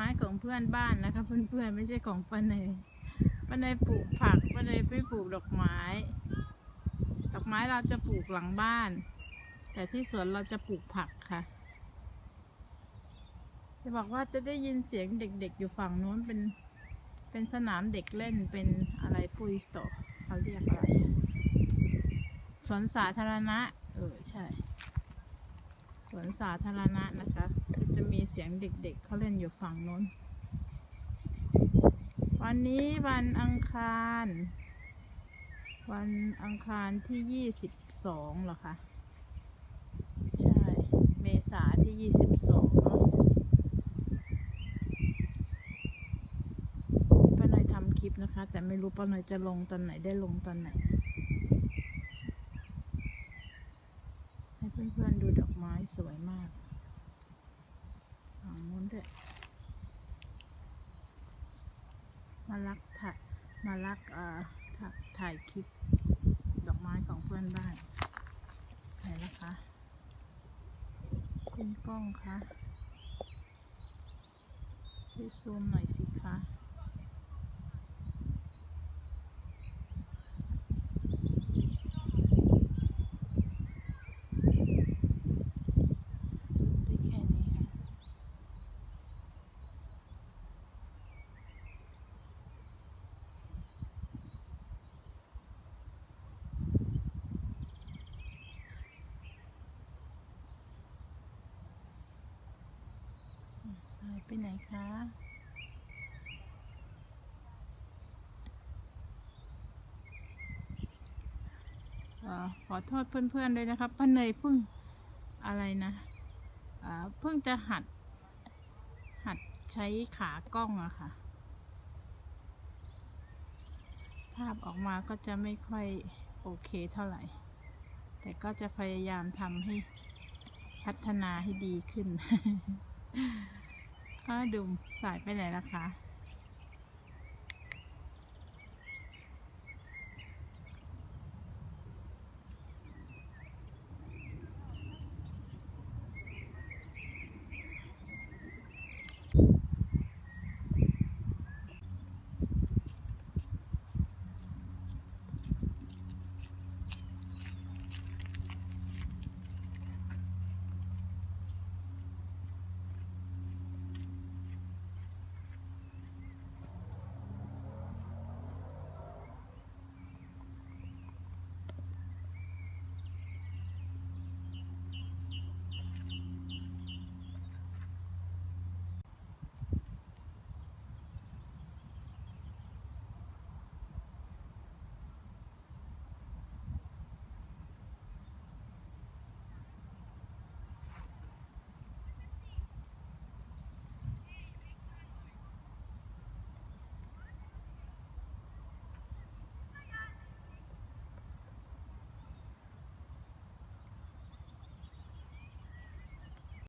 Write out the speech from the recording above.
ม้ของเพื่อนบ้านนะคะเพื่อนๆไม่ใช่ของป้าเนยป้าเนยปลูกผักป้าเนยไม่ปลูกดอกไม้เราจะปลูกหลังบ้านแต่ที่สวนเราจะปลูกผักค่ะจะบอกว่าจะได้ยินเสียงเด็กๆอยู่ฝั่งโน้นเป็นสนามเด็กเล่นเป็นอะไรปุยสโตเขาเรียกอะไรสวนสาธารณะใช่สวนสาธารณะนะคะก็จะมีเสียงเด็กๆเขาเล่นอยู่ฝั่งโน้นวันนี้วันอังคารที่22เหรอคะใช่เมษาที่22เนาะป้าเนยทำคลิปนะคะแต่ไม่รู้ป้าเนยจะลงตอนไหนได้ลงตอนไหนให้เพื่อนๆดูดอกไม้สวยมากฝั่งโน้นด้วยมารักถ่ายคลิปดอกไม้ของเพื่อนบ้านไหนนะคะคุณกล้องคะช่วยซูมหน่อยสิคะซูมได้แค่นี้ค่ะสายไปไหนคะขอโทษเพื่อนๆด้วยนะครับป้าเนยเพิ่งอะไรนะเพิ่งจะหัดใช้ขากล้องอะค่ะภาพออกมาก็จะไม่ค่อยโอเคเท่าไหร่แต่ก็จะพยายามทำให้พัฒนาให้ดีขึ้นดุมสายไปไหนล่ะคะ